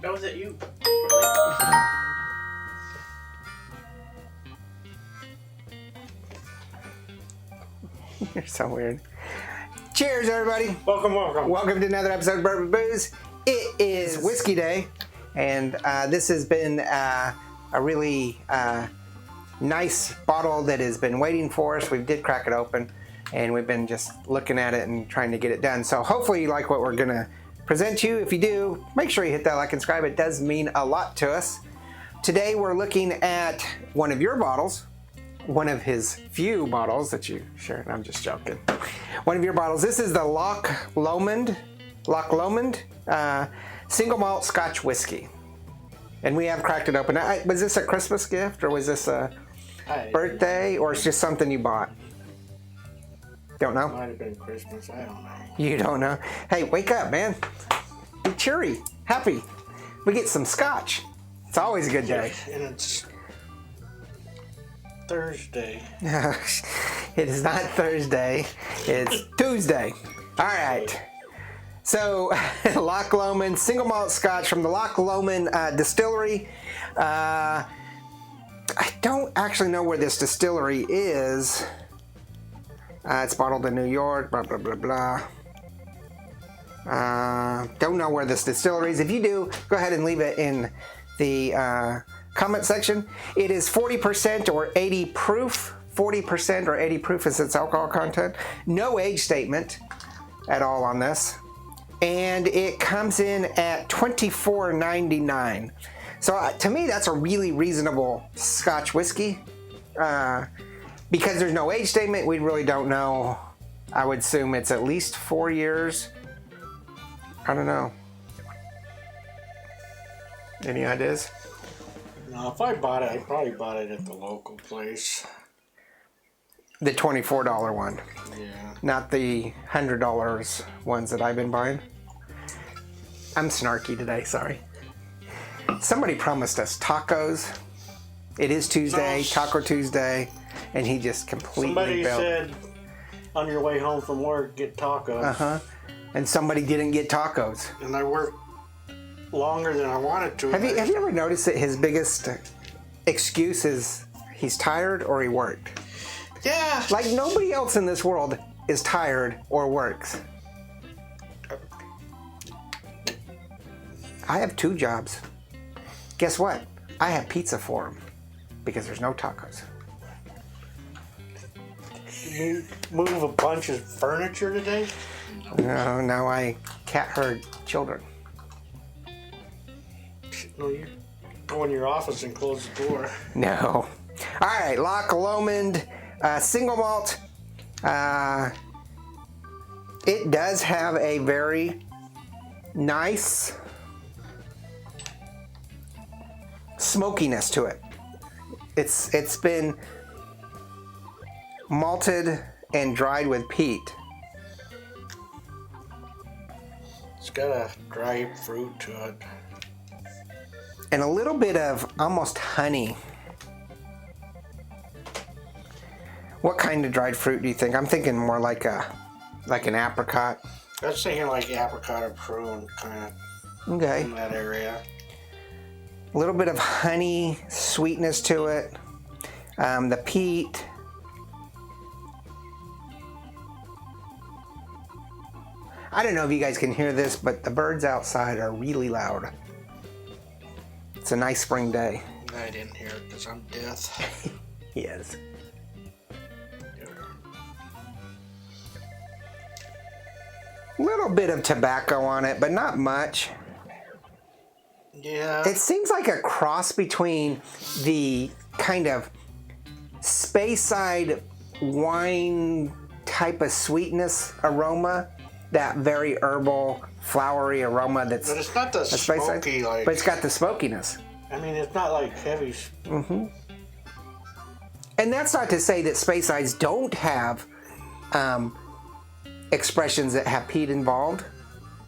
That was it, you. You're so weird. Cheers, everybody. Welcome. Welcome to another episode of Bourbon Booze. It is Whiskey Day, and this has been a really nice bottle that has been waiting for us. We did crack it open, and we've been just looking at it and trying to get it done. So hopefully you like what we're going to present you. If you do, make sure you hit that like and subscribe. It does mean a lot to us. Today we're looking at one of your bottles, one of his few bottles that you share. I'm just joking. One of your bottles. This is the Loch Lomond single malt Scotch whiskey, and we have cracked it open. Was this a Christmas gift, or was this a birthday, or it's just something you bought? Don't know. Might have been Christmas. I don't know. You don't know. Hey, wake up, man. Be cheery, happy. We get some Scotch. It's always a good day. And it's Thursday. It is not Thursday. It's Tuesday. All right. So, Loch Lomond single malt Scotch from the Loch Lomond distillery. I don't actually know where this distillery is. It's bottled in New York. Blah blah blah blah. Don't know where this distillery is. If you do, go ahead and leave it in the comment section. It is 40% or 80 proof. 40% or 80 proof is its alcohol content. No age statement at all on this. And it comes in at $24.99. So to me, that's a really reasonable Scotch whiskey. Because there's no age statement, we really don't know. I would assume it's at least 4 years. I don't know. Any ideas? No, if I bought it, I probably bought it at the local place. The $24 one. Yeah. Not the $100 ones that I've been buying. I'm snarky today, sorry. Somebody promised us tacos. It is Tuesday, Taco Tuesday, and he just completely Somebody bailed. said, on your way home from work, get tacos. And somebody didn't get tacos. And I worked longer than I wanted to. Have you ever noticed that his biggest excuse is he's tired or he worked? Yeah. Like nobody else in this world is tired or works. I have 2 jobs. Guess what? I have pizza for him because there's no tacos. You move a bunch of furniture today? No, I cat herd children. No, you go in your office and close the door. No. All right, Loch Lomond single malt. It does have a very nice smokiness to it. It's been malted and dried with peat. It's got a dry fruit to it. And a little bit of almost honey. What kind of dried fruit do you think? I'm thinking more like an apricot. I was thinking like apricot or prune, kind of Okay. in that area. A little bit of honey sweetness to it. The peat. I don't know if you guys can hear this, but the birds outside are really loud. It's a nice spring day. I didn't hear it because I'm deaf. Yes. Little bit of tobacco on it, but not much. Yeah. It seems like a cross between the kind of Speyside wine type of sweetness aroma, that very herbal, flowery aroma that's. But it's not the a Speyside, smoky like. but it's got the smokiness. I mean, it's not like heavy. Mm-hmm. And that's not to say that Speysides don't have expressions that have peat involved.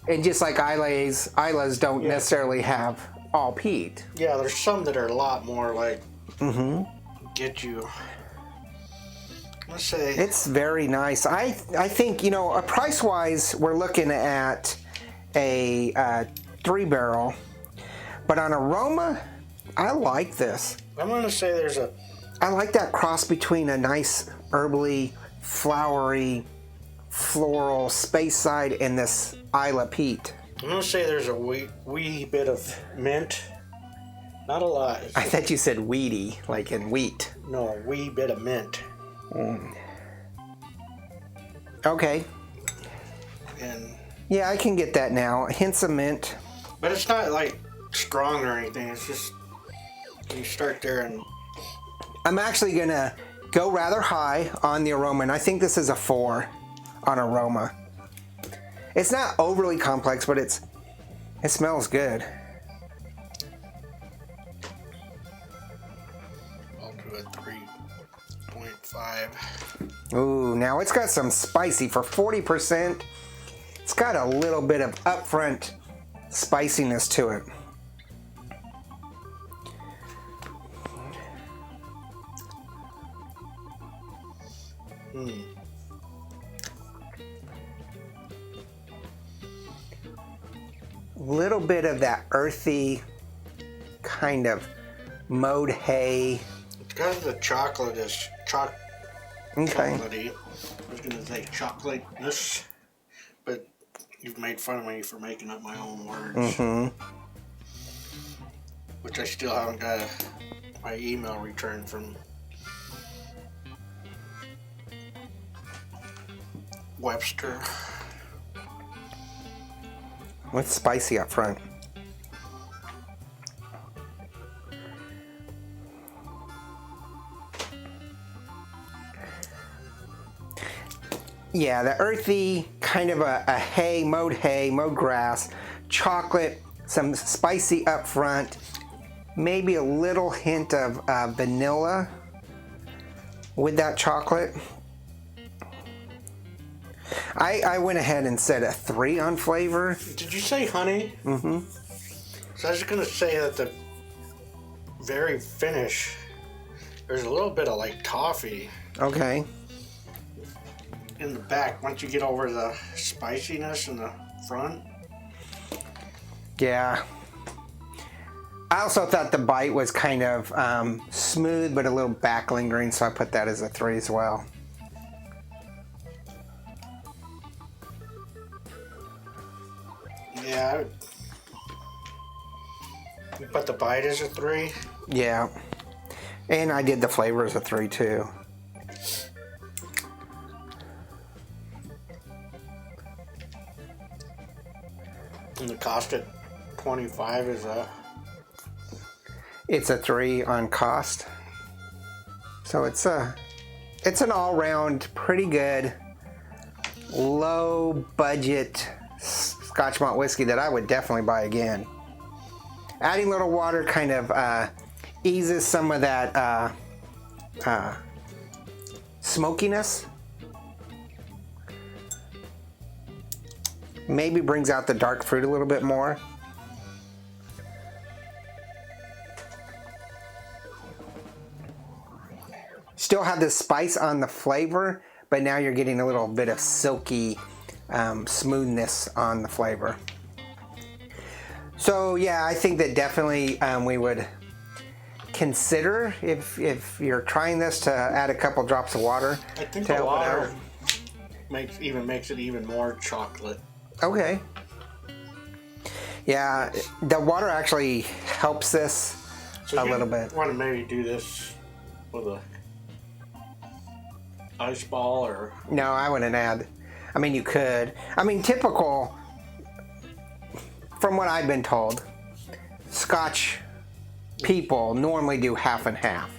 And just like Islays don't necessarily have all peat. Yeah, there's some that are a lot more like get you. Let's say It's very nice. I think, price-wise, we're looking at a 3 barrel. But on aroma, I like this. I'm going to say there's a... I like that cross between a nice herbally, flowery, floral space side and this Isla Peat. I'm going to say there's a wee bit of mint. Not a lot. I thought you said weedy, like in wheat. No, a wee bit of mint. Okay. And yeah, I can get that now. Hints of mint. But it's not like strong or anything. It's just you start there and... I'm actually going to go rather high on the aroma, and I think this is a 4 on aroma. It's not overly complex, but it smells good. I'll do a 3.5. Ooh, now it's got some spicy for 40%. It's got a little bit of upfront spiciness to it. Little bit of that earthy kind of mowed hay. It's got the chocolate is Okay. chocolatey. I was going to say chocolateness, but you've made fun of me for making up my own words. Which I still haven't got my email returned from Webster. What's spicy up front? Yeah, the earthy, kind of a hay, mowed grass, chocolate, some spicy up front, maybe a little hint of vanilla with that chocolate. I went ahead and said a 3 on flavor. Did you say honey? Mm-hmm. So I was going to say that the very finish, there's a little bit of like toffee Okay. in the back once you get over the spiciness in the front. Yeah. I also thought the bite was kind of smooth, but a little back lingering, so I put that as a 3 as well. Yeah, you put the bite as a 3. Yeah. And I did the flavor as a 3 too. And the cost at 25 is a... It's a 3 on cost. So it's an all-round pretty good low budget Scotch malt whiskey that I would definitely buy again. Adding a little water kind of eases some of that smokiness. Maybe brings out the dark fruit a little bit more. Still have this spice on the flavor, but now you're getting a little bit of silky smoothness on the flavor. So yeah, I think that definitely we would consider, if you're trying this, to add a couple drops of water. I think to the help it out. water makes it even more chocolate. Okay. Yeah, the water actually helps this a little bit. Want to maybe do this with a ice ball or... No, I wouldn't add. I mean, you could. I mean, typical, from what I've been told, Scotch people normally do half and half.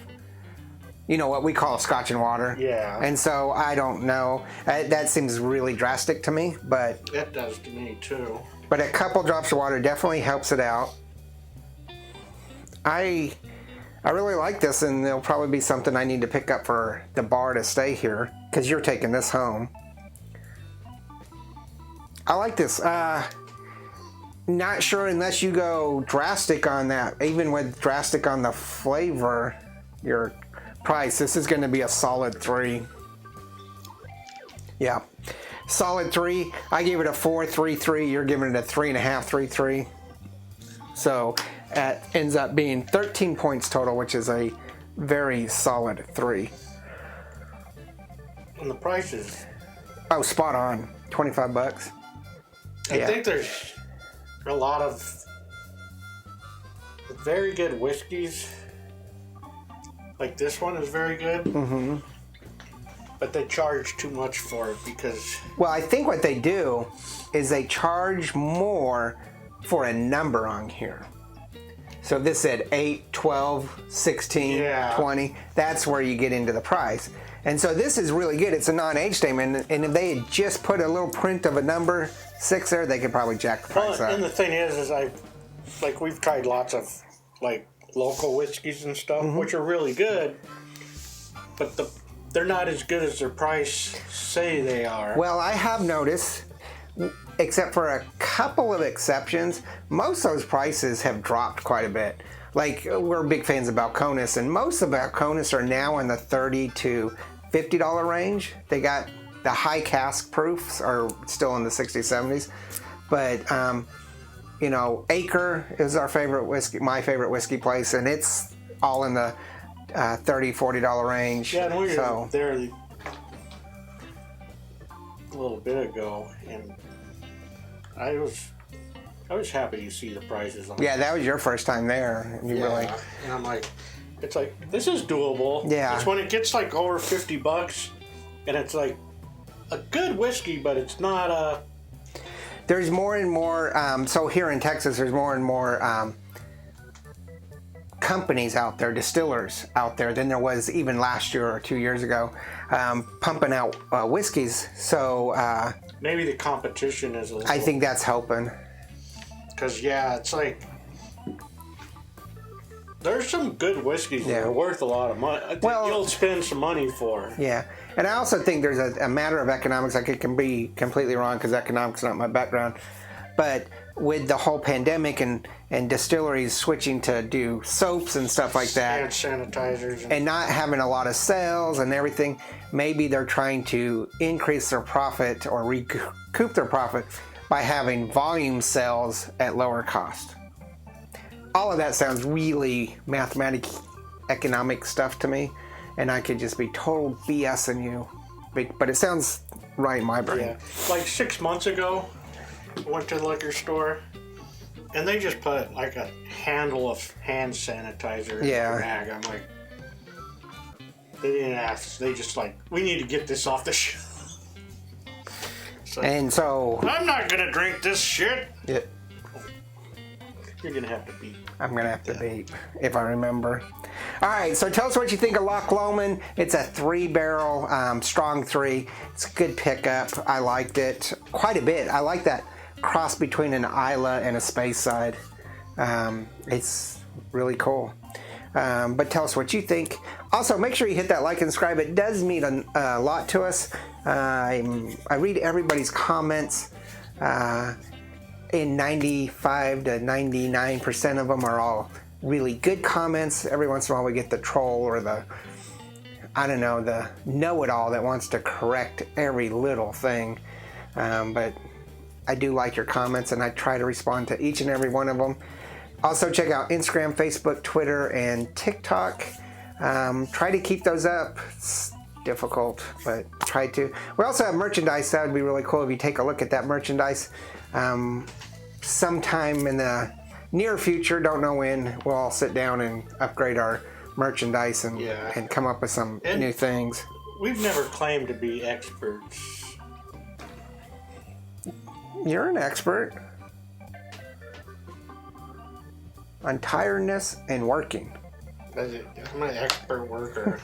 You know, what we call Scotch and water. Yeah. And so I don't know. That seems really drastic to me, but... It does to me, too. But a couple drops of water definitely helps it out. I really like this, and it'll probably be something I need to pick up for the bar to stay here, because you're taking this home. I like this. Not sure unless you go drastic on that, even with drastic on the flavor, your price. This is going to be a solid 3. Yeah. Solid 3. I gave it a 4, 3, 3. You're giving it a 3.5, 3, 3. So it ends up being 13 points total, which is a very solid 3. And the prices. Oh, spot on. $25. I think there's a lot of very good whiskeys. Like this one is very good. Mm-hmm. But they charge too much for it because... Well, I think what they do is they charge more for a number on here. So this said 8, 12, 16, 20. That's where you get into the price. And so this is really good. It's a non-age statement. And if they had just put a little print of a number 6 there, they could probably jack the price up. And the thing is we've tried lots of like local whiskeys and stuff, which are really good, but they're not as good as their price say they are. Well, I have noticed, except for a couple of exceptions, most of those prices have dropped quite a bit. Like, we're big fans of Balcones, and most of Balcones are now in the $30 to $50 range. They got the high cask proofs are still in the 60s, 70s. But, you know, Acre is our favorite whiskey, my favorite whiskey place, and it's all in the $30, $40 range. Yeah, and we were there a little bit ago, and I was happy to see the prices on. Yeah, that was your first time there. And and I'm like, it's like, this is doable. Yeah. It's when it gets like over $50, and it's like a good whiskey, but it's not a... There's more and more, so here in Texas, there's more and more companies out there, distillers out there than there was even last year or 2 years ago, pumping out whiskeys. So maybe the competition is a little... I think that's helping. Because, it's like... There's some good whiskeys that are worth a lot of money. I think you'll spend some money for. Yeah. And I also think there's a matter of economics. Like, it can be completely wrong because economics is not my background. But with the whole pandemic and distilleries switching to do soaps and stuff like that. And sanitizers. And not having a lot of sales and everything, maybe they're trying to increase their profit or recoup their profit by having volume sales at lower cost. All of that sounds really mathematical, economic stuff to me, and I could just be total BSing you, but it sounds right in my brain. Yeah, like 6 months ago, I went to the liquor store, and they just put like a handle of hand sanitizer in the bag. I'm like, they didn't ask. They just like, we need to get this off the shelf. And so I'm not gonna drink this shit. Yeah. You're gonna have to beep. I'm gonna have to beep if I remember. All right, so tell us what you think of Loch Lomond. It's a 3-barrel, strong 3. It's a good pickup. I liked it quite a bit. I like that cross between an Isla and a Speyside. It's really cool. But tell us what you think. Also, make sure you hit that like and subscribe. It does mean a lot to us. I read everybody's comments. In 95 to 99% of them are all really good comments. Every once in a while we get the troll or the know-it-all that wants to correct every little thing. But I do like your comments, and I try to respond to each and every one of them. Also, check out Instagram, Facebook, Twitter, and TikTok. Try to keep those up. It's difficult, but try to. We also have merchandise. That would be really cool if you take a look at that merchandise. Sometime in the near future, don't know when, we'll all sit down and upgrade our merchandise and come up with some new things. We've never claimed to be experts. You're an expert on tiredness and working. I'm an expert worker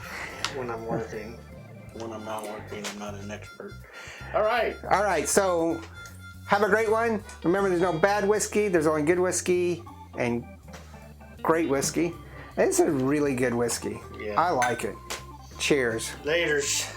when I'm working. When I'm not working, I'm not an expert. All right, so have a great one. Remember, there's no bad whiskey. There's only good whiskey and great whiskey. It's a really good whiskey. Yeah. I like it. Cheers. Laters.